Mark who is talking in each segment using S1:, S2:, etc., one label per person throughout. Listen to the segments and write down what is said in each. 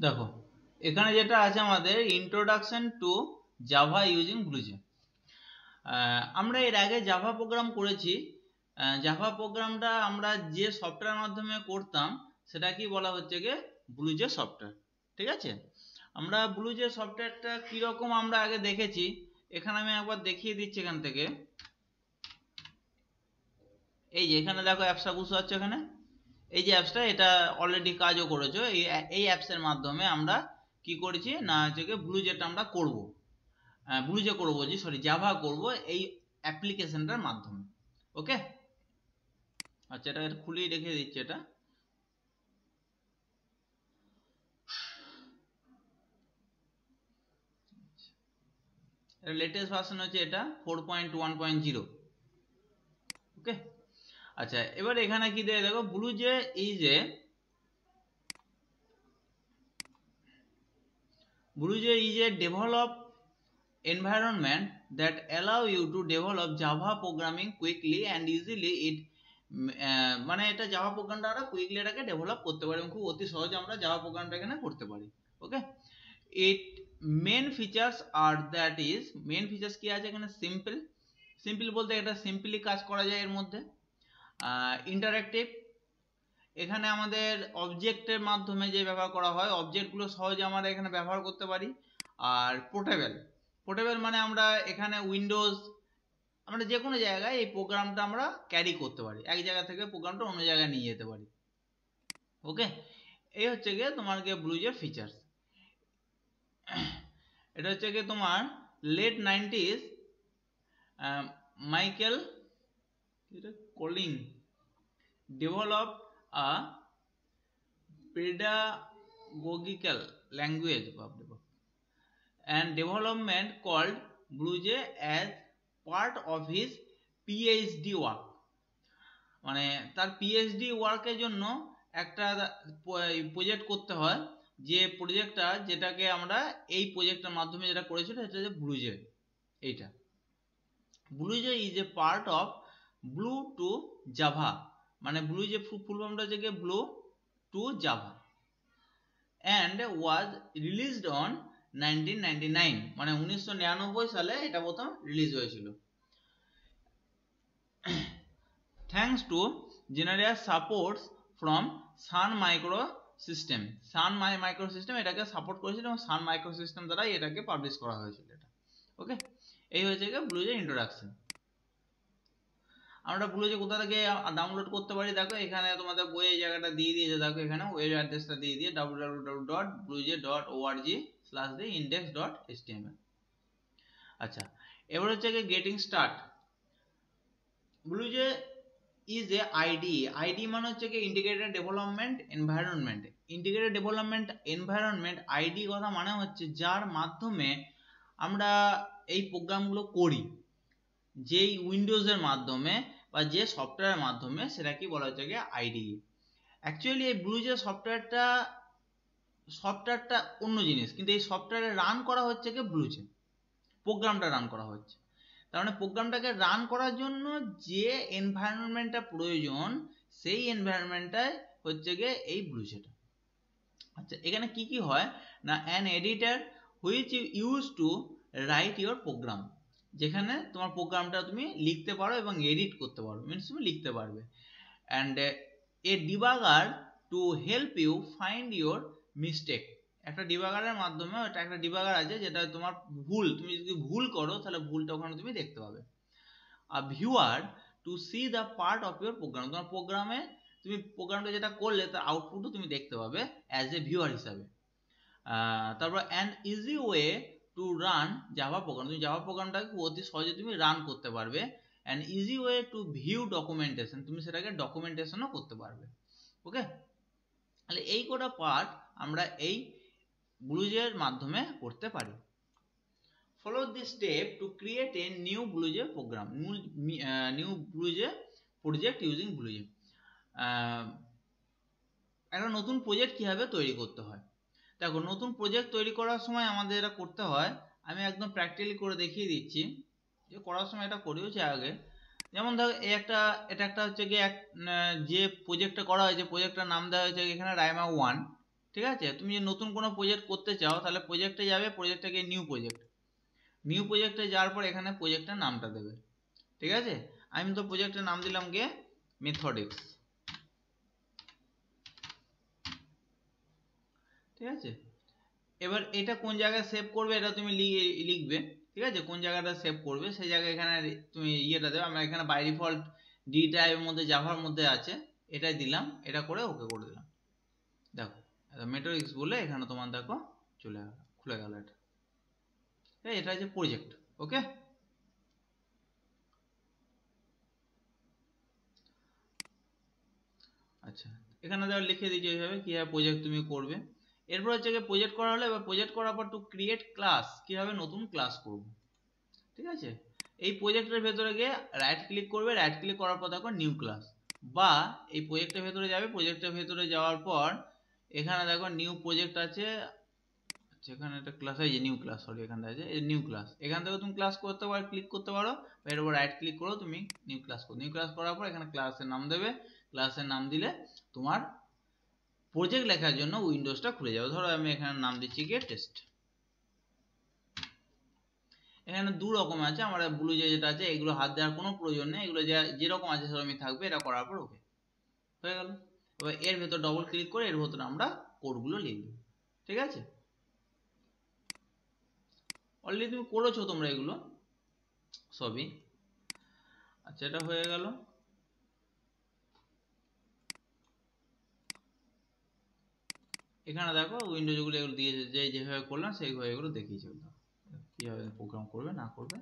S1: দেখো এখানে যেটা আছে আমাদের ইন্ট্রোডাকশন টু জাভা ইউজিং ব্লুজে। আমরা এর আগে জাভা প্রোগ্রাম করেছি। জাভা প্রোগ্রামটা আমরা যে সফটওয়্যার মাধ্যমে করতাম সেটা কি বলা হচ্ছে গিয়ে ব্লুজে সফটওয়্যার। ঠিক আছে, আমরা ব্লুজে সফটওয়্যারটা কিরকম আমরা আগে দেখেছি, এখানে আমি একবার দেখিয়ে দিচ্ছি। এখান থেকে এই যে এখানে দেখো অ্যাপসটা বুঝতে পারছো, এখানে এই যে অ্যাপসটা এটা অলরেডি কাজও করেছো। এই অ্যাপসের মাধ্যমে আমরা কি করেছি না হচ্ছে গিয়ে ব্লুজেটা আমরা করবো, ব্লুজে করবো বলছি, সরি জাভা করবো এই অ্যাপ্লিকেশনটার মাধ্যমে। ওকে, আচ্ছা এটা খুলেই রেখে দিচ্ছি। এটা লেটেস্ট ভার্সন হচ্ছে এটা 4.1.0। ওকে, আচ্ছা এবার এখানে কি দিয়ে দেখো BlueJ is a develop environment that allow you to develop Java programming quickly and easily. It মানে এটা জাভা প্রোগ্রামটা আমরা কুইকলি এটাকে ডেভেলপ করতে পারি এবং খুব অতি সহজে আমরা জাভা প্রোগ্রামটা এখানে করতে পারি। ওকে, ইট মেন ফিচার্স আর দ্যাট ইজ, মেন ফিচার্স কি আছে এখানে, সিম্পল বলতে এটা সিম্পলি কাজ করা যায় এর মধ্যে। ইন্টারেক্টিভ, এখানে আমাদের অবজেক্টের মাধ্যমে যে ব্যবহার করা হয়, অবজেক্টগুলো সহজে আমরা এখানে ব্যবহার করতে পারি। আর পোর্টেবল মানে আমরা এখানে উইন্ডোজ, আমরা যে কোনো জায়গায় এই প্রোগ্রামটা আমরা ক্যারি করতে পারি, এক জায়গা থেকে প্রোগ্রামটা অন্য জায়গায় নিয়ে যেতে পারি। ওকে, এই হচ্ছে গিয়ে তোমার গিয়ে ব্লুজের ফিচার্স। এটা হচ্ছে গিয়ে তোমার late 90s Michael Kolling develop a pedagogical language and development called BlueJ as part of his PhD work। মানে তার পিএইচডি ওয়ার্কের জন্য একটা প্রজেক্ট করতে হয়, যে প্রজেক্টটা যেটাকে আমরা এই প্রজেক্টের মাধ্যমে যেটা করেছিল সেটা হচ্ছে ব্লুজে। এইটা BlueJ is a part of blue to Java, মানে ব্লুজে ফুল ফর্মটা হচ্ছে গিয়ে blue to Java and was released on 1999, মানে 1999 সালে এটা প্রথম রিলিজ হয়েছিল। Thanks to general supports from Sun Microsystem. Sun Microsystem এটাকে সাপোর্ট করেছিল এবং সান মাইক্রোসিস্টেম দ্বারাই এটাকে পাবলিশ করা হয়েছিল এটা। ওকে, এই হয়েছে গিয়ে ব্লুজের ইন্ট্রোডাকশন। আমরা ব্লুজে কোথা থেকে ডাউনলোড করতে পারি, দেখো এখানে তোমাদের বইয়ের জায়গাটা দিয়ে দিয়েছে, দেখো এখানে ওয়েব অ্যাড্রেসটা দিয়ে দিয়ে www.bluej.org/index.html। আচ্ছা এবার হচ্ছে getting start. BlueJ is a IDE মানে হচ্ছে কি integrated development environment. Integrated development environment IDE কথা মানে হচ্ছে যার মাধ্যমে আমরা এই প্রোগ্রামগুলো করি, যেই উইন্ডোজের মাধ্যমে বা যে সফটওয়্যারের মাধ্যমে, সেটা কি বলা হচ্ছে গিয়ে আইডিই। অ্যাকচুয়ালি এই ব্লুজের সফটওয়্যারটা অন্য জিনিস, কিন্তু এই সফটওয়্যারে রান করা হচ্ছে কি ব্লুজে, প্রোগ্রামটা রান করা হচ্ছে। তার মানে প্রোগ্রামটাকে রান করার জন্য যে এনভায়রনমেন্টটা প্রয়োজন, সেই এনভায়রনমেন্টটাই হচ্ছে গিয়ে এই ব্লুজেটা। আচ্ছা এখানে কি কি হয় না, an editor which use to write your program, যেখানে তোমার প্রোগ্রামটা তুমি লিখতে পারো এবং এডিট করতে পারো, মিনস তুমি লিখতে পারবে। And a debugger to help you find your mistake, একটা ডিবাগারের মাধ্যমে, ওটা একটা ডিবাগার আছে যেটা তোমার ভুল, তুমি যদি ভুল করো তাহলে ভুলটা ওখানে তুমি দেখতে পাবে। আর viewer to see the part of your program, তোমার প্রোগ্রামে তুমি প্রোগ্রামটা যেটা করলে তার আউটপুটও তুমি দেখতে পাবে অ্যাজ এ ভিউয়ার হিসাবে। তারপর an easy way to run Java program, তুমি জাভা প্রোগ্রামটাকে অতি সহজে তুমি রান করতে পারবে। An easy way to view documentation, তুমি সেটাকে ডকুমেন্টেশনও করতে পারবে। ওকে, তাহলে এই কটা পার্ট আমরা এই ব্লুজের মাধ্যমে করতে পারি। Follow this step to create a new BlueJ program, new BlueJ project using BlueJ. একটা নতুন প্রজেক্ট কিভাবে তৈরি করতে হয়, দেখো নতুন প্রজেক্ট তৈরি করার সময় আমাদের এটা করতে হয়, আমি একদম প্র্যাকটিক্যালি করে দেখিয়ে দিচ্ছি যে করার সময় এটা করেওছি আগে। যেমন ধরো এটা একটা হচ্ছে গিয়ে যে প্রজেক্টটা করা হয়েছে, প্রজেক্টটার নাম দেওয়া হয়েছে এখানে রাইমা 1। ঠিক আছে। তুমি যে নতুন কোনো প্রজেক্ট করতে চাও তাহলে প্রজেক্টে যাবে, প্রজেক্টে গিয়ে নিউ প্রজেক্ট, নিউ প্রজেক্টে যাওয়ার পর এখানে প্রজেক্টের নামটা দেবে। ঠিক আছে, আমি তো প্রজেক্টের নাম দিলাম গিয়ে মেথডিক্স। ঠিক আছে, এবার এটা কোন জায়গায় সেভ করবে এটা তুমি লিখবে। ঠিক আছে, কোন জায়গাটা সেভ করবে সেই জায়গায় এখানে তুমি ইয়েটা দেবে। আমরা এখানে বাই ডিফল্ট ডি টাইপের মধ্যে জাভার মধ্যে আছে, এটাই দিলাম, এটা করে ওকে করে দিলাম। দেখো মেথডিক্স বলে এখানে তোমার দেখো চলে গেল, খুলে গেল এটা। এটা হচ্ছে প্রজেক্ট। ওকে, আচ্ছা এখানে দেখো লিখে দিয়েছি এইভাবে কিভাবে প্রজেক্ট তুমি করবে। এরপর হচ্ছে প্রজেক্ট করা হলো, এবার প্রজেক্ট করার পর টু ক্রিয়েট ক্লাস, কিভাবে নতুন ক্লাস করব। ঠিক আছে, এই প্রজেক্টের ভেতরে গিয়ে রাইট ক্লিক করবে, রাইট ক্লিক করার পর দেখো নিউ ক্লাস, বা এই প্রজেক্টের ভেতরে যাবে, প্রজেক্টের ভেতরে যাওয়ার পর এখানে দেখো নিউ প্রজেক্ট আছে, এখানে একটা ক্লাস আছে নিউ ক্লাস, সরি এখানে আছে নিউ ক্লাস, এখান থেকে তুমি ক্লাস করতে পারো, ক্লিক করতে পারো, এর উপর রাইট ক্লিক করো, তুমি নিউ ক্লাস করো। নিউ ক্লাস করার পর এখানে ক্লাসের নাম দেবে, ক্লাসের নাম দিলে তোমার প্রজেক্ট লেখার জন্য উইন্ডোজটা খুলে যাবে। ধরো আমি এখানে নাম দিচ্ছি গিয়ে টেস্ট। এখানে দু রকম আছে, আমার ব্লু যেটা আছে এগুলো হাত দেওয়ার কোনো প্রয়োজন নেই, এগুলো যেরকম আছে সেরকমই থাকবে। এটা করার পর ওকে হয়ে গেল। এবার এর ভেতর ডবল ক্লিক করে এর ভেতরে আমরা কোডগুলো লিখব। ঠিক আছে, অলরেডি তুমি করেছো তোমরা এগুলো সবই। আচ্ছা এটা হয়ে গেল। এখানে দেখো উইন্ডোজ গুলো এগুলো দিয়েছে, যেভাবে করলাম সেইভাবে এগুলো দেখিয়েছে কিভাবে প্রোগ্রাম করবে না করবে।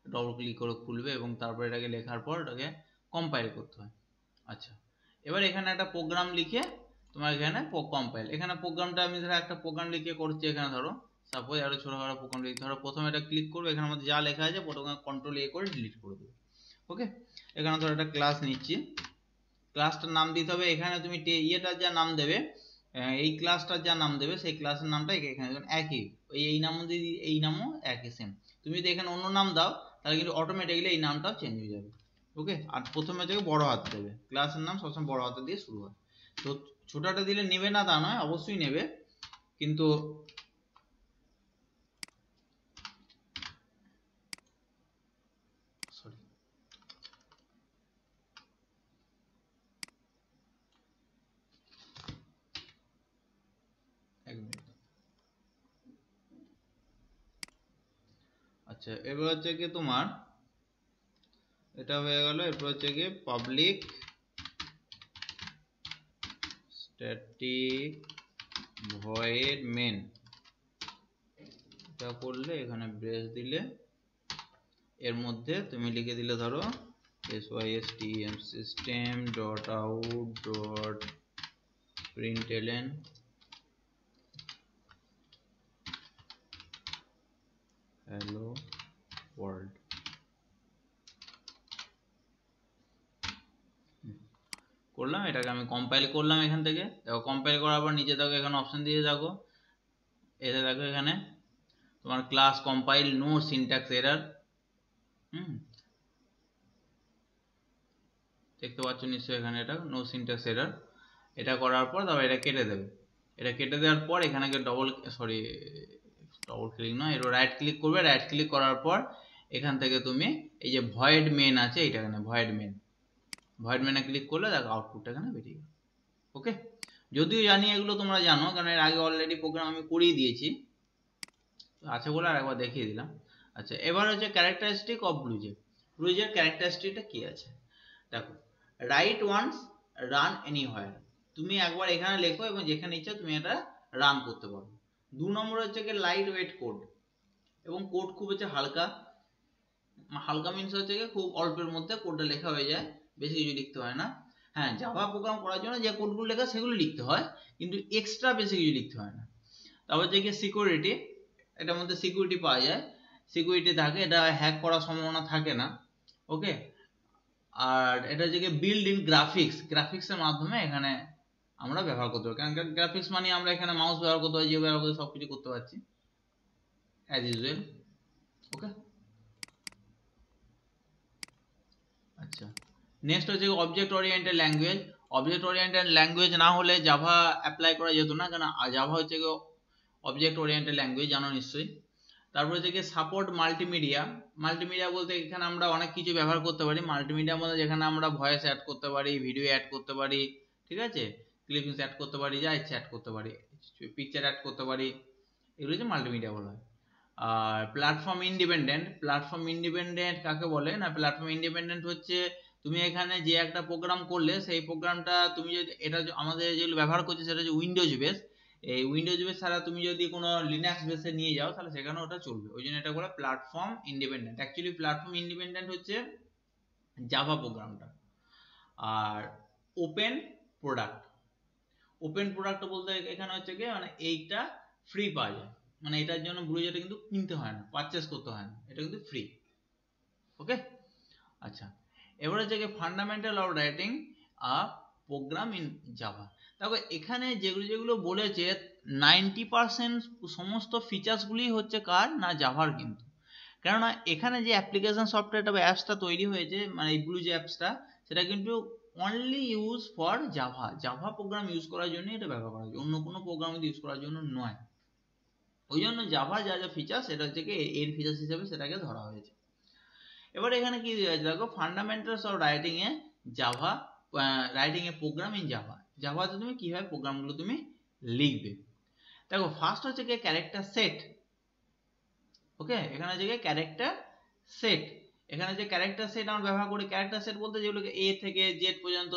S1: ডবল ক্লিক করে খুলবে এবং তারপর এটাকে লেখার পর এটাকে কম্পাইল করতে হয়। আচ্ছা এবার এখানে একটা প্রোগ্রাম লিখে তোমার এখানে কম্পাইল, এখানে প্রোগ্রামটা আমি ধরো একটা প্রোগ্রাম লিখে করছি। এখানে ধরো সাপোজ একটা ছোটখাটো প্রোগ্রাম লিখে, ধরো প্রথমে এটা ক্লিক করবে, এখানের মধ্যে যা লেখা আছে প্রথমে কন্ট্রোল এ করে ডিলিট করে দেবে। ওকে, এখানে ধরো একটা ক্লাস নিচ্ছি, ক্লাসটার নাম দিতে হবে। এখানে তুমি ইয়েটার যা নাম দেবে, এই ক্লাসটার যা নাম দেবে সেই ক্লাসের নামটা এখানে একই, এই নাম দিয়ে এই নামও একই সেম। তুমি যদি এখানে অন্য নাম দাও তাহলে কিন্তু অটোমেটিক্যালি এই নামটাও চেঞ্জ হয়ে যাবে। ওকে, আর প্রথমে থেকে বড় হাতে দেবে, ক্লাসের নাম সবসময় বড় হাতে দিয়ে শুরু হয়। তো ছোটটা দিলে নেবে না তা নয়, অবশ্যই নেবে, কিন্তু সরি এক মিনিট। আচ্ছা এবার হচ্ছে কি তোমার এটা হয়ে গেল। এরপর হচ্ছে কি পাবলিক স্ট্যাটিক ভয়েড মেন, এটা করলে এখানে ব্রেস দিলে এর মধ্যে তুমি লিখে দিলে ধরো system system dot out dot println hello world। করলাম, এটাকে আমি কম্পাইল করলাম এখান থেকে। দেখো কম্পাইল করার পর নিচে দেখো এখানে অপশন দিয়ে দেখো, এতে দেখো এখানে তোমার class compile no syntax error. দেখতে পাচ্ছ নিশ্চয়ই এখানে এটা নো সিনট্যাক্স এরর। এটা করার পর তারপর এটা কেটে দেবে। এটা কেটে দেওয়ার পর এখানে ডবল ক্লিক নয়, এর রাইট ক্লিক করবে, রাইট ক্লিক করার পর এখান থেকে তুমি এই যে ভয়েড মেন আছে এটা, এখানে ভয়েড মেনে ক্লিক করলে দেখো আউটপুটটা এখানে বেরিয়ে গেল। ওকে, যদিও জানি এগুলো তোমরা জানো, কারণ এর আগে অলরেডি প্রোগ্রাম আমি করিয়ে দিয়েছি, আছে বলে আর একবার দেখিয়ে দিলাম। আচ্ছা এবার হচ্ছে ক্যারেক্টারিস্টিক অফ ব্লুজের ক্যারেক্টারিস্টিকটা কি আছে দেখো। রাইট ওয়ান্স, রান এনিহোয়ার, তুমি একবার এখানে লেখো এবং যেখানে ইচ্ছা তুমি এটা রান করতে পারো। 2 নম্বর হচ্ছে কি লাইট ওয়েট কোড, এবং কোড খুব হচ্ছে হালকা। হালকা মিনস হচ্ছে কি খুব অল্পের মধ্যে কোডটা লেখা হয়ে যায়, বেশি কিছু লিখতে হয় না। হ্যাঁ, জাভা প্রোগ্রাম করার জন্য যে কোডগুলো লেখা সেগুলো লিখতে হয়, কিন্তু এক্সট্রা বেশি কিছু লিখতে হয় না। তারপর হচ্ছে কি সিকিউরিটি, এটার মধ্যে সিকিউরিটি পাওয়া যায়, সিকিউরিটি থাকে, এটা হ্যাক করার সম্ভাবনা থাকে না। ওকে, আর এটা হচ্ছে বিল্ড ইন গ্রাফিক্সের মাধ্যমে এখানে আমরা ব্যবহার করতে পারি, কারণ গ্রাফিক্স মানে আমরা এখানে মাউস ব্যবহার করতে পারি, যে ব্যবহার করতে সবকিছু করতে পারছি অ্যাজ ইউজুয়াল। ওকে, আচ্ছা নেক্সট হচ্ছে object oriented language. Object oriented language না হলে জাভা অ্যাপ্লাই করা যেত না, কারণ জাভা হচ্ছে গিয়ে অবজেক্ট ওরিয়েন্টেড ল্যাঙ্গুয়েজ, জানো নিশ্চয়ই। তারপরে হচ্ছে গিয়ে সাপোর্ট মাল্টিমিডিয়া। মাল্টিমিডিয়া বলতে এখানে আমরা অনেক কিছু ব্যবহার করতে পারি। মাল্টিমিডিয়ার মধ্যে যেখানে আমরা ভয়েস অ্যাড করতে পারি, ভিডিও অ্যাড করতে পারি, ঠিক আছে, ক্লিপিংস অ্যাড করতে পারি, যা ইচ্ছা অ্যাড করতে পারি, পিকচার অ্যাড করতে পারি, এগুলো হচ্ছে মাল্টিমিডিয়া বলা হয়। আর প্ল্যাটফর্ম ইন্ডিপেন্ডেন্ট। প্ল্যাটফর্ম ইন্ডিপেন্ডেন্ট কাকে বলে না, প্ল্যাটফর্ম ইন্ডিপেন্ডেন্ট হচ্ছে তুমি এখানে যে একটা প্রোগ্রাম করলে সেই প্রোগ্রামটা তুমি যদি, এটা আমাদের যেগুলো ব্যবহার করছি সেটা হচ্ছে উইন্ডোজ বেস, এই উইন্ডোজ বেস ছাড়া তুমি যদি কোনো লিনাক্স বেসে নিয়ে যাও তাহলে সেখানে ওটা চলবে, ওই জন্য এটা বলে platform independent. Actually platform independent হচ্ছে জাভা প্রোগ্রামটা। আর ওপেন প্রোডাক্ট। ওপেন প্রোডাক্ট বলতে এখানে হচ্ছে কি মানে এইটা ফ্রি পাওয়া যায়, মানে এটার জন্য ব্রুজারটা কিন্তু কিনতে হয় না, পারচেস করতে হয় না, এটা কিন্তু ফ্রি। ওকে, আচ্ছা, এবার হচ্ছে কি fundamental of writing a program in Java. দেখো এখানে যেগুলো যেগুলো বলেছে 90% সমস্ত ফিচার্সগুলি হচ্ছে কার না, জাভার। কিন্তু কেননা এখানে যে অ্যাপ্লিকেশন সফটওয়্যারটা বা অ্যাপসটা তৈরি হয়েছে, মানে এই ব্লু যে অ্যাপসটা, সেটা কিন্তু only use for Java, Java program use করার জন্য এটা ব্যবহার করা হয়েছে, অন্য কোনো প্রোগ্রাম ইউজ করার জন্য নয়। ওই জন্য জাভা যা যা ফিচার সেটা হচ্ছে কি এর ফিচার্স হিসেবে সেটাকে ধরা হয়েছে। এবার এখানে কি আছে দেখো, fundamentals of writing a Java, writing a program in Java. জাভাতে তুমি কিভাবে প্রোগ্রামগুলো তুমি লিখবে। দেখো ফার্স্ট হচ্ছে কি ক্যারেক্টার সেট। ওকে, এখানে হচ্ছে কি ক্যারেক্টার সেট। এখানে যে ক্যারেক্টার সেট আমরা ব্যবহার করি, ক্যারেক্টার সেট বলতে যেগুলোকে এ থেকে জেড পর্যন্ত,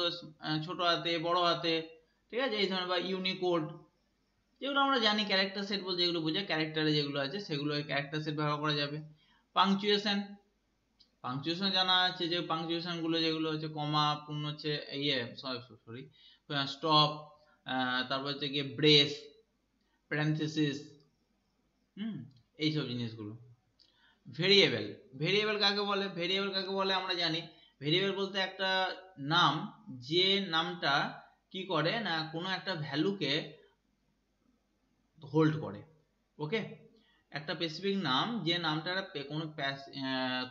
S1: ছোট হাতে বড় হাতে, ঠিক আছে, এই ধরনের, বা ইউনিকোড, যেগুলো আমরা জানি ক্যারেক্টার সেট বলতে যেগুলো বোঝায়, ক্যারেক্টারে যেগুলো আছে সেগুলো ক্যারেক্টার সেট ব্যবহার করা যাবে। পাংচুয়েশন, পাংচুয়েশন জানা আছে যে পাংচুয়েশন গুলো যেগুলো হচ্ছে কমা, পূর্ণ হচ্ছে সরি স্টপ, তারপর হচ্ছে গিয়ে ব্রেস, প্যারেনথেসিস, এইসব জিনিসগুলো। ভেরিয়েবল, ভেরিয়েবল কাকে বলে, ভেরিয়েবল কাকে বলে আমরা জানি। ভেরিয়েবল বলতে একটা নাম, যে নামটা কি করে না কোনো একটা ভ্যালুকে হোল্ড করে। ওকে, একটা স্পেসিফিক নাম, যে নামটা কোনো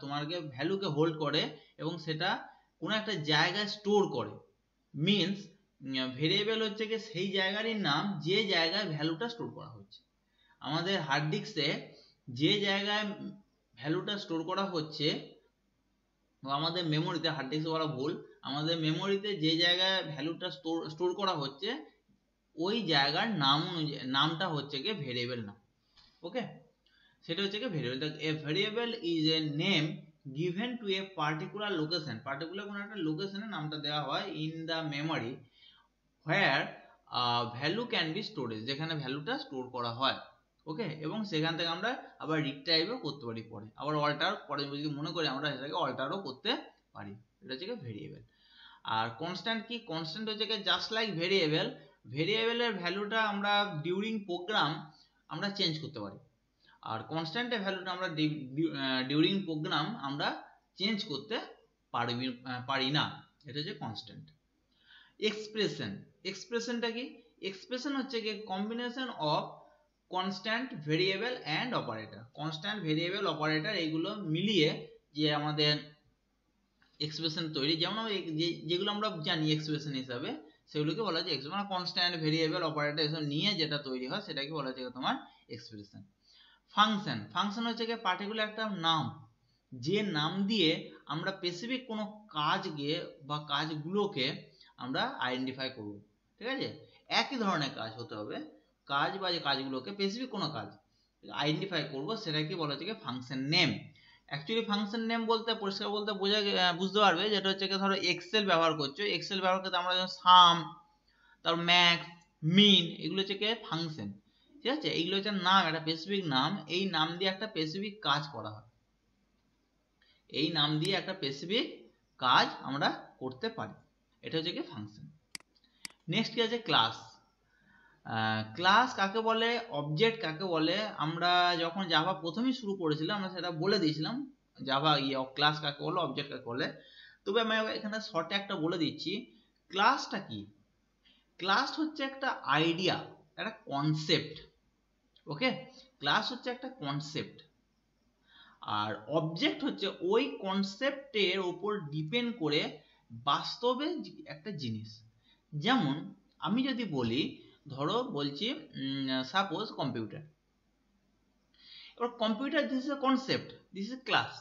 S1: তোমাকে ভ্যালুকে হোল্ড করে এবং সেটা কোনো একটা জায়গায় স্টোর করে। মিনস ভেরিয়েবল হচ্ছে কি সেই জায়গারই নাম যে জায়গায় ভ্যালুটা স্টোর করা হচ্ছে। আমাদের হার্ড ডিস্কে যে জায়গায় ভ্যালুটা স্টোর করা হচ্ছে, আমাদের মেমোরিতে, হার্ড ডিস্ক বলা ভুল, আমাদের মেমোরিতে যে জায়গায় ভ্যালুটা স্টোর করা হচ্ছে ওই জায়গার নাম, নামটা হচ্ছে কি ভেরিয়েবল নাম। ওকে, সেটা হচ্ছে কি variable. A variable is a name given to a particular location, particular কোনো একটা লোকেশনে নামটা দেওয়া হয় in the memory where value can be storage, যেখানে ভ্যালুটা স্টোর করা হয়। ওকে, এবং সেখান থেকে আমরা আবার রিট্রাইভও করতে পারি, পরে আবার অল্টার, পরে যদি মনে করি আমরা সেটাকে অল্টারও করতে পারি। এটা হচ্ছে কি ভেরিয়েবল। আর কনস্ট্যান্ট কি, কনস্ট্যান্ট হচ্ছে কি জাস্ট লাইক ভেরিয়েবল, ভেরিয়েবলের ভ্যালুটা আমরা ডিউরিং প্রোগ্রাম আমরা চেঞ্জ করতে পারি, আর কনস্ট্যান্টের ভ্যালুটা আমরা ডিউরিং প্রোগ্রাম আমরা চেঞ্জ করতে পারি না। এটা হচ্ছে কনস্ট্যান্ট। এক্সপ্রেশন, এক্সপ্রেশনটা কি, এক্সপ্রেশন হচ্ছে কি combination of constant variable and operator. Constant variable operator এইগুলো মিলিয়ে যে আমাদের এক্সপ্রেশন তৈরি, যেমন যেগুলো আমরা জানি এক্সপ্রেশন হিসাবে, সেগুলোকে বলা যায় এক্সপ্রেশন। মানে কনস্ট্যান্ট ভেরিয়েবল অপারেটর এসব নিয়ে যেটা তৈরি হয় সেটাকে বলা যায় তোমার এক্সপ্রেশন। ফাংশন, ফাংশন হচ্ছে কি পার্টিকুলার একটা নাম, যে নাম দিয়ে আমরা স্পেসিফিক কোনো কাজকে বা কাজগুলোকে আমরা আইডেন্টিফাই করব। ঠিক আছে, একই ধরনের কাজ হতে হবে, কাজ বা যে কাজগুলোকে স্পেসিফিক কোনো কাজ আইডেন্টিফাই করব, সেটাকে বলা হচ্ছে কি function name. Actually function name বলতে পরিষ্কার বলতে বুঝতে পারবে যেটা হচ্ছে কি ধরো এক্সেল ব্যবহার করছো, এক্সেল ব্যবহার করতে আমরা যেমন সাম, তারপর ম্যাক্স, মিন, এগুলো হচ্ছে কি ফাংশন। ঠিক আছে, এইগুলো হচ্ছে নাম, একটা স্পেসিফিক নাম, এই নাম দিয়ে একটা স্পেসিফিক কাজ করা হয়, এই নাম দিয়ে একটা স্পেসিফিক কাজ আমরা করতে পারি, এটা হচ্ছে কি ফাংশন। নেক্সট কি আছে ক্লাস। ক্লাস কাকে বলে, অবজেক্ট কাকে বলে, আমরা যখন জাভা প্রথমেই শুরু করেছিলাম আমরা সেটা বলে দিয়েছিলাম, জাভা ক্লাস কাকে বলে, অবজেক্ট কাকে বলে। তবে আমি এখানে শর্টে একটা বলে দিচ্ছি, ক্লাসটা কি, ক্লাস হচ্ছে একটা আইডিয়া, একটা কনসেপ্ট। ওকে, ক্লাস হচ্ছে একটা কনসেপ্ট, আর অবজেক্ট হচ্ছে ওই কনসেপ্টের উপর ডিপেন্ড করে বাস্তবে একটা জিনিস। যেমন আমি যদি বলি, ধরো বলছি সাপোজ কম্পিউটার, এবার computer this is a concept, this is class.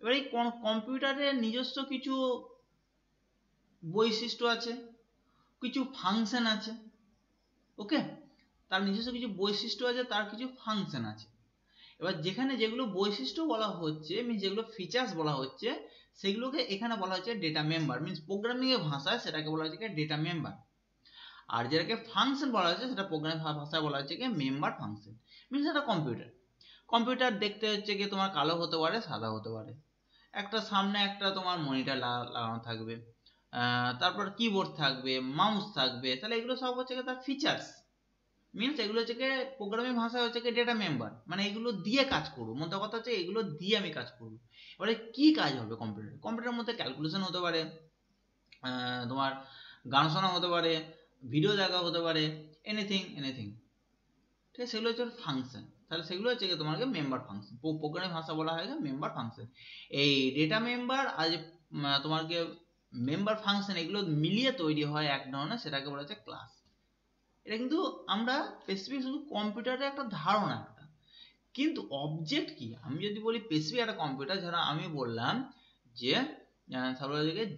S1: এবার এই কম্পিউটারের নিজস্ব কিছু বৈশিষ্ট্য আছে, কিছু ফাংশন আছে, ওকে, তার নিজস্ব কিছু বৈশিষ্ট্য আছে, তার কিছু ফাংশন আছে। এবার যেখানে যেগুলো বৈশিষ্ট্য বলা হচ্ছে, মিনস যেগুলো ফিচার্স বলা হচ্ছে, সেগুলোকে এখানে বলা হচ্ছে ডেটা মেম্বার, মিনস প্রোগ্রামিং এর ভাষায় সেটাকে বলা হচ্ছে ডেটা মেম্বার। আর যেটাকে ফাংশন বলা হচ্ছে সেটা প্রোগ্রামিং ভাষায় বলা হচ্ছে মেম্বার ফাংশন। মিনস একটা কম্পিউটার, কম্পিউটার দেখতে হচ্ছে কি তোমার কালো হতে পারে, সাদা হতে পারে, একটা সামনে একটা তোমার মনিটর লাগানো থাকবে, তারপর কিবোর্ড থাকবে, মাউস থাকবে, তাহলে এগুলো সব হচ্ছে তার ফিচার্স। মিনস এগুলো হচ্ছে প্রোগ্রামিং ভাষা হচ্ছে ডেটা মেম্বার, মানে এগুলো দিয়ে কাজ করবো, মোদ্দা কথা হচ্ছে এগুলো দিয়ে আমি কাজ করবো। এবারে কি কাজ হবে কম্পিউটার, কম্পিউটারের মধ্যে ক্যালকুলেশন হতে পারে, তোমার গান শোনা হতে পারে, ভিডিও দেখা হতে পারে, এনিথিং এনিথিং, ঠিক আছে, সেগুলো হচ্ছে ফাংশন। তাহলে সেগুলো হচ্ছে তোমাকে মেম্বার ফাংশন, প্রোগ্রামিং ভাষা বলা হয় মেম্বার ফাংশন। এই ডেটা মেম্বার আর তোমাকে মেম্বার ফাংশন এগুলো মিলিয়ে তৈরি হয় এক ধরনের, সেটাকে বলা হচ্ছে ক্লাস। এটা কিন্তু আমরা স্পেসিফিক শুধু কম্পিউটারের একটা ধারণা একটা, কিন্তু অবজেক্ট কি, আমি যদি বলি স্পেসিফিক একটা কম্পিউটার, যারা আমি বললাম যে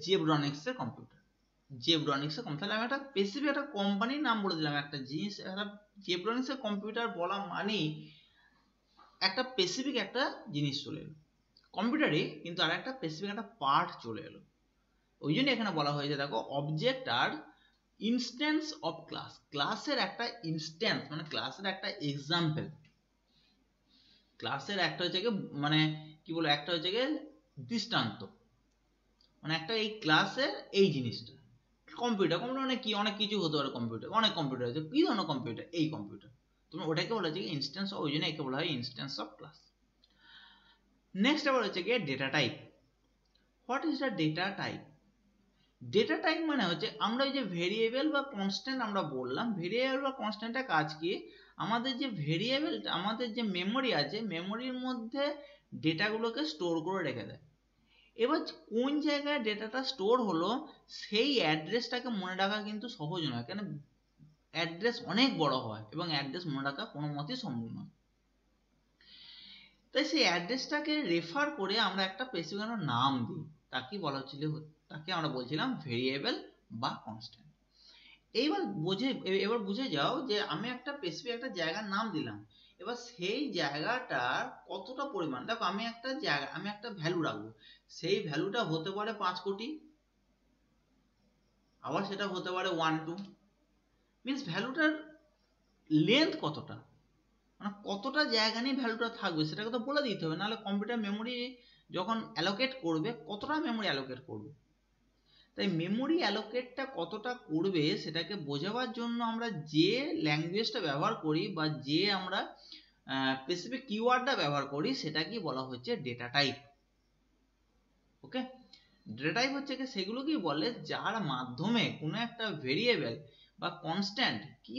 S1: জেব্রনিক্স এর কম্পিউটার, জেব্রনিক্স এর কম্পিউটার, তাহলে আমি একটা স্পেসিফিক একটা কোম্পানির নাম বলে দিলাম, একটা জিনিস, একটা জেব্রনিক্স এর কম্পিউটার বলা মানেই একটা স্পেসিফিক একটা জিনিস চলে এলো কম্পিউটারে, কিন্তু আর একটা স্পেসিফিক একটা পার্ট চলে এলো। ওই জন্য এখানে বলা হয়েছে দেখো অবজেক্ট আর ইনস্ট্যান্স অফ ক্লাস, ক্লাসের একটা ইনস্ট্যান্স মানে ক্লাসের একটা এক্সাম্পল, ক্লাসের একটা হচ্ছে মানে কি বলবো, একটা হচ্ছে দৃষ্টান্ত, মানে একটা এই ক্লাসের এই জিনিসটা। কম্পিউটার, কম্পিউটার মানে কি, অনেক কিছু হতে পারে, কম্পিউটার অনেক কম্পিউটার আছে, কি ধরনের কম্পিউটার, এই কম্পিউটার, তুমি ওটাকে বলা হচ্ছে ইনস্ট্যান্স, ওই জন্য একে বলা হয় ইনস্ট্যান্স অফ ক্লাস। নেক্সট আবার হচ্ছে গিয়ে data type. What is the data type? Data type মানে হচ্ছে আমরা ওই যে ভেরিয়েবল বা কনস্ট্যান্ট আমরা বললাম, ভেরিয়েবল বা কনস্ট্যান্টের কাজ কি, আমাদের যে ভেরিয়েবল, আমাদের যে মেমোরি আছে, মেমোরির মধ্যে ডেটাগুলোকে স্টোর করে রেখে দেয়। এবার কোন জায়গায় ডেটাটা স্টোর হলো সেই অ্যাড্রেসটাকে মনে রাখা কিন্তু সহজ নয়, কেন অ্যাড্রেস অনেক বড় হয় এবং অ্যাড্রেস মনে রাখা কোনো মতেই সম্ভব নয়। তাই সেই অ্যাড্রেসটাকে রেফার করে আমরা একটা স্পেসিফিক নাম দিই, তাকে বলা হচ্ছিল, তাকে আমরা বলছিলাম ভেরিয়েবল বা কনস্ট্যান্ট। এবার বুঝে যাও যে আমি একটা স্পেসিফিক একটা জায়গার নাম দিলাম, এবার সেই জায়গাটার কতটা পরিমাণ, দেখো আমি একটা জায়গা, আমি একটা ভ্যালু রাখবো, সেই ভ্যালুটা হতে পারে 5 কোটি, আবার সেটা হতে পারে 1 2, মিনস ভ্যালুটার লেন্থ কতটা, মানে কতটা জায়গা নিয়ে ভ্যালুটা থাকবে সেটাকে তো বলে দিতে হবে, নাহলে কম্পিউটার মেমোরি যখন অ্যালোকেট করবে কতটা মেমোরি অ্যালোকেট করবে। তাই মেমোরি অ্যালোকেটটা কতটা করবে সেটাকে বোঝাবার জন্য আমরা যে ল্যাঙ্গুয়েজটা ব্যবহার করি বা যে আমরা স্পেসিফিক কিওয়ার্ডটা ব্যবহার করি সেটাকে বলা হচ্ছে ডেটা টাইপ। ওকে, ডেটা টাইপ হচ্ছে সেগুলোকেই বলে যার মাধ্যমে কোনো একটা ভেরিয়েবল বা কনস্ট্যান্ট কি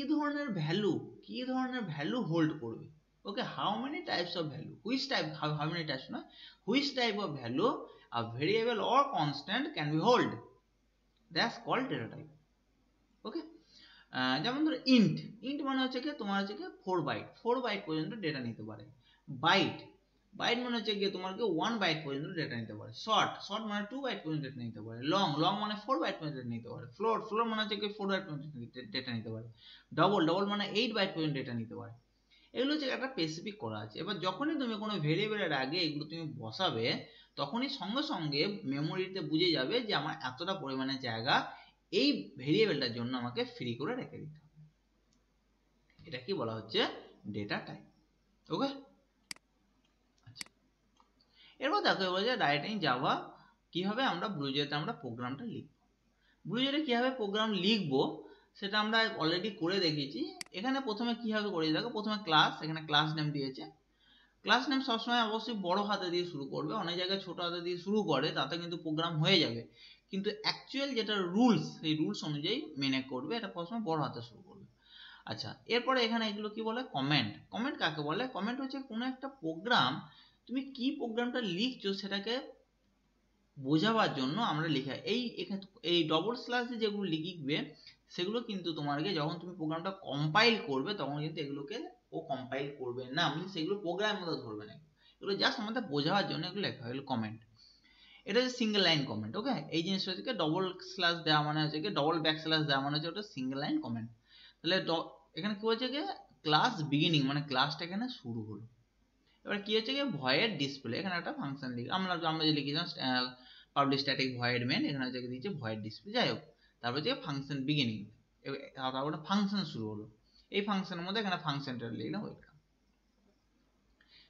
S1: ধরনের ভ্যালু হোল্ড করবে। Okay, how many types of value, which type, how many types না, which type of value a variable or constant can be hold, that's called data type. Okay, যেমন ধরো int, int মানে হচ্ছে তোমার হচ্ছে 4 byte, 4 byte পর্যন্ত data নিতে পারে। বাইট, বাইট মানে হচ্ছে তোমার 1 বাইট পর্যন্ত ডেটা নিতে পারে। শর্ট, শর্ট মানে 2 বাইট পর্যন্ত ডেটা নিতে পারে। লং, লং মানে 4 বাইট পর্যন্ত ডেটা নিতে পারে। ফ্লোট, ফ্লোট মানে হচ্ছে 4 বাইট পর্যন্ত ডেটা নিতে পারে। ডবল, ডবল মানে 8 বাইট পর্যন্ত ডেটা নিতে পারে। এগুলো হচ্ছে একটা স্পেসিফিক করা আছে। এবার যখনই তুমি কোনো ভেরিয়েবলের আগে এগুলো তুমি বসাবে, তখনই সঙ্গে সঙ্গে মেমোরিতে বুঝে যাবে যে আমার এতটা পরিমাণে জায়গা এই ভেরিয়েবলটার জন্য আমাকে ফ্রি করে রেখে দিতে হবে। এটা কি বলা হচ্ছে ডেটা টাইপ। ওকে, আচ্ছা, এরপর দেখো এবার যে রাইটিং জাভা কিভাবে আমরা ব্লুজেতে আমরা প্রোগ্রামটা লিখব। ব্লুজেতে কিভাবে প্রোগ্রাম লিখবো সেটা আমরা অলরেডি করে দেখিয়েছি। এখানে প্রথমে কিভাবে করেছি দেখো, প্রথমে ক্লাস, এখানে ক্লাস নেম দিয়েছে। ক্লাস নেম সবসময় অবশ্যই বড় হাতে দিয়ে শুরু করবে, অনেক জায়গায় ছোট হাতে দিয়ে শুরু করে, তাতে কিন্তু প্রোগ্রাম হয়ে যাবে, কিন্তু অ্যাকচুয়াল যেটা রুলস সেই রুলস অনুযায়ী মেনে করবে, এটা সবসময় বড় হাতে শুরু করবে। আচ্ছা, এরপরে এখানে এগুলো কি বলে, কমেন্ট। কমেন্ট কাকে বলে? কমেন্ট হচ্ছে কোনো একটা প্রোগ্রাম, তুমি কি প্রোগ্রামটা লিখছো সেটাকে বোঝাবার জন্য আমরা লিখা এই ডবল স্ল্যাশ যেগুলো লিখবে সেগুলো কিন্তু তোমাকে যখন তুমি প্রোগ্রামটা কম্পাইল করবে তখন কিন্তু এগুলোকে ও কম্পাইল করবে না, সেগুলো প্রোগ্রামের মধ্যে ধরবে না, এগুলো জাস্ট আমাদের বোঝাবার জন্য এগুলো লেখা এগুলো কমেন্ট। এটা হচ্ছে সিঙ্গেল লাইন কমেন্ট। ওকে, এই জিনিসটা হচ্ছে ডবল স্ল্যাশ দেওয়া মানে হচ্ছে ডবল ব্যাক স্ল্যাশ দেওয়া মানে হচ্ছে ওটা সিঙ্গেল লাইন কমেন্ট। তাহলে এখানে কি হচ্ছে ক্লাস বিগিনিং মানে ক্লাসটা এখানে শুরু হলো। এবার কি হচ্ছে ভয়েড ডিসপ্লে, এখানে একটা ফাংশন লিখি আমরা যে লিখেছিলাম পাবলিক স্ট্যাটিক ভয়েড মেন, এখানে হচ্ছে দিচ্ছে ভয়েড ডিসপ্লে, যাই হোক। তারপর হচ্ছে ফাংশন বিগিনিং, তারপর ফাংশন শুরু হলো, এই ফাংশনের মধ্যে এখানে ফাংশনটা লিখলাম ওয়েলকাম।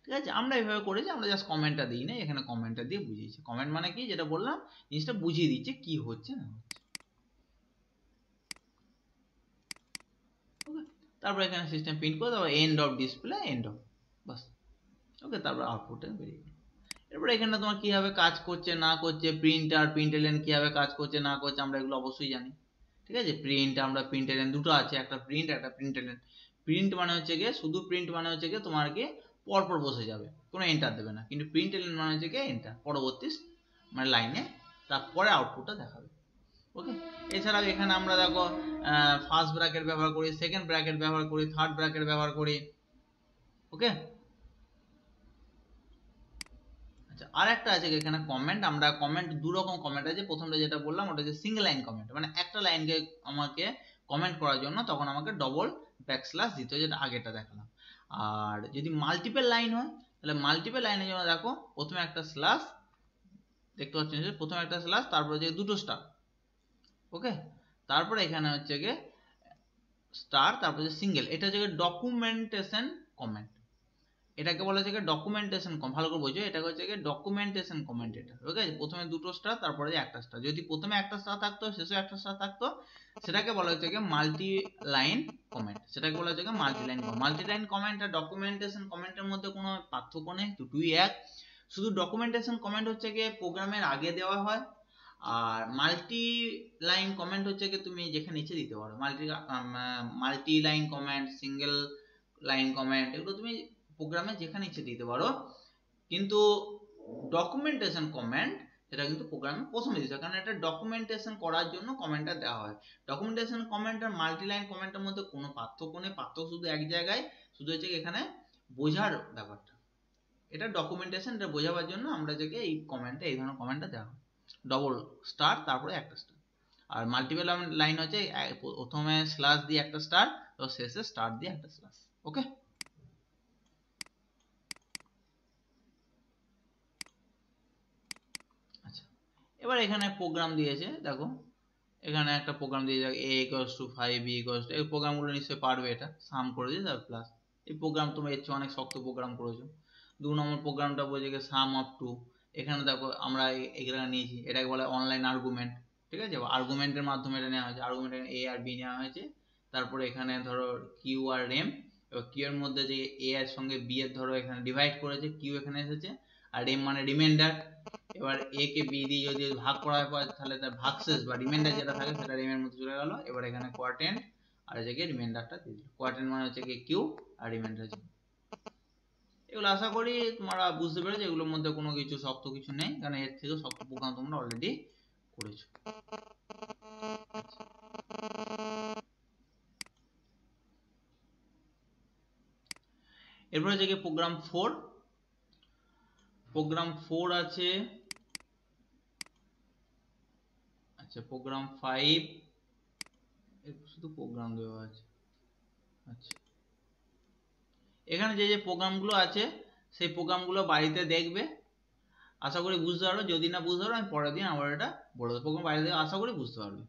S1: ঠিক আছে, আমরা এইভাবে করেছি, আমরা জাস্ট কমেন্টটা দিই না, এখানে কমেন্টটা দিয়ে বুঝিয়েছি। কমেন্ট মানে কি, যেটা বললাম জিনিসটা বুঝিয়ে দিচ্ছে কি হচ্ছে না হচ্ছে। ওকে, তারপর এখানে সিস্টেম প্রিন্ট করে তারপর end of display, end of, বাস। ওকে, তারপর আউটপুটে বেরিয়ে গেল। এরপর এখানে তোমার কিভাবে কাজ করছে না করছে, প্রিন্ট আর প্রিন্টএলএন কিভাবে কাজ করছে না করছে আমরা এগুলো অবশ্যই জানি। ঠিক আছে, প্রিন্ট আমরা প্রিন্টএলএন দুটো আছে, একটা প্রিন্ট একটা প্রিন্টএলএন। প্রিন্ট মানে হচ্ছে শুধু প্রিন্ট মানে হচ্ছে তোমার পরপর বসে যাবে, কোনো এন্টার দেবে না, কিন্তু প্রিন্টএলএন মানে হচ্ছে এন্টার পরবর্তী মানে লাইনে তারপরে আউটপুটটা দেখাবে। ওকে, এছাড়াও এখানে আমরা দেখো ফার্স্ট ব্র্যাকেট ব্যবহার করি, সেকেন্ড ব্র্যাকেট ব্যবহার করি, থার্ড ব্র্যাকেট ব্যবহার করি। ওকে, আচ্ছা, আর একটা আছে এখানে কমেন্ট। আমরা কমেন্ট দু রকম কমেন্ট আছে। প্রথমটা যেটা বললাম ওটা হচ্ছে সিঙ্গেল লাইন কমেন্ট, মানে একটা লাইনকে আমাকে কমেন্ট করার জন্য তখন আমাকে ডবল ব্যাকস্ল্যাশ দিতে হয়, যেটা আগেটা দেখালাম। আর যদি মাল্টিপল লাইন হয় তাহলে মাল্টিপল লাইনের জন্য দেখো প্রথমে একটা স্ল্যাশ দেখতে পাচ্ছেন, প্রথমে একটা স্ল্যাশ, তারপরে যে দুটো স্টার। ওকে, তারপরে এখানে হচ্ছে স্টার, তারপরে সিঙ্গেল, এটা হচ্ছে ডকুমেন্টেশন কমেন্ট। এটাকে বলা হচ্ছে ডকুমেন্টেশন কমেন্ট, ভালো করে বোঝো, এটা হচ্ছে ডকুমেন্টেশন কমেন্ট। এটা ওকে, প্রথমে দুটো স্টার তারপরে একটা স্টার, যদি প্রথমে একটা স্টার থাকতো শেষে একটা স্টার থাকতো সেটাকে বলা হচ্ছে মাল্টি লাইন কমেন্ট, সেটাকে বলা হচ্ছে multi line comment. Multi line comment আর ডকুমেন্টেশন কমেন্টের মধ্যে কোনো পার্থক্য নেই, দুটোই এক। শুধু ডকুমেন্টেশন কমেন্ট হচ্ছে প্রোগ্রামের আগে দেওয়া হয়, আর মাল্টি লাইন কমেন্ট হচ্ছে তুমি যেখানে ইচ্ছে দিতে পারো। Multi line comment, single line comment, এগুলো তুমি প্রোগ্রামে যেখানে ইচ্ছে দিতে পারো, কিন্তু ডকুমেন্টেশন কমেন্ট এটা কিন্তু প্রোগ্রামে প্রথমে দিতে হয়, কারণ এটা ডকুমেন্টেশন করার জন্য কমেন্টটা দেওয়া হয়। ডকুমেন্টেশন কমেন্ট আর মাল্টি লাইন কমেন্টের মধ্যে কোনো পার্থক্য নেই, পার্থক্য শুধু এক জায়গায়, শুধু হচ্ছে এখানে বোঝার ব্যাপারটা। এটা ডকুমেন্টেশন, এটা বোঝাবার জন্য আমরা এই কমেন্টটা, এই ধরনের কমেন্টটা দেওয়া হয়, ডবল স্টার তারপরে একটা স্টার। আর মাল্টিপল লাইন হচ্ছে প্রথমে স্ল্যাশ দিয়ে একটা স্টার, তো শেষে স্টার দিয়ে একটা স্ল্যাশ। ওকে, আচ্ছা, এবার এখানে প্রোগ্রাম দিয়েছে, দেখো এখানে একটা প্রোগ্রাম দিয়ে যাক a = 5 b = এই প্রোগ্রামগুলো নিশ্চয়ই পারবে, এটা সাম করে দিয়ে তার প্লাস। এই প্রোগ্রাম তোমরা এর চেয়ে অনেক শক্ত প্রোগ্রাম করেছো। 2 নম্বর প্রোগ্রামটা বলছে সাম অফ 2, এখানে দেখো আমরা এখানে নিয়েছি, এটাকে বলে অনলাইন আর্গুমেন্ট। ঠিক আছে, আর্গুমেন্টের মাধ্যমে এটা নেওয়া হয়েছে, আর্গুমেন্ট a আর b নেওয়া হয়েছে। তারপরে এখানে ধরো কিউ আর এম, এবার কিউ এর মধ্যে যে a এর সঙ্গে b এর ধরো এখানে ডিভাইড করেছে, কিউ এখানে এসেছে, আর এম মানে রিমাইন্ডার। এবার a কে b দিয়ে যদি ভাগ করা হয় তাহলে তার ভাগশেষ বা রিমাইন্ডার যেটা থাকে সেটা রিমের মধ্যে চলে গেল। এবার এখানে কোয়ার্টেন্ট আর হচ্ছে রিমাইন্ডারটা দিয়ে দিল, কোয়ার্টেন্ট মানে হচ্ছে কিউ আর রিমাইন্ডার হচ্ছে। এগুলো আশা করি তোমরা বুঝতে পেরেছো, এগুলোর মধ্যে কোনো কিছু শক্ত কিছু নেই, কারণ এর থেকে শক্ত প্রোগ্রাম তোমরা অলরেডি করেছো। এরপর হচ্ছে প্রোগ্রাম 4। প্রোগ্রাম 4 আছে, আচ্ছা প্রোগ্রাম 5, শুধু প্রোগ্রাম দেওয়া আছে। আচ্ছা, এখানে যে প্রোগ্রামগুলো আছে সেই প্রোগ্রামগুলো বাড়িতে দেখবে, আশা করি বুঝতে পারবে। যদি না বুঝতে পারো আমি পরের দিন আবার এটা বলে দেবো, প্রোগ্রাম বাড়িতে আশা করি বুঝতে পারবে।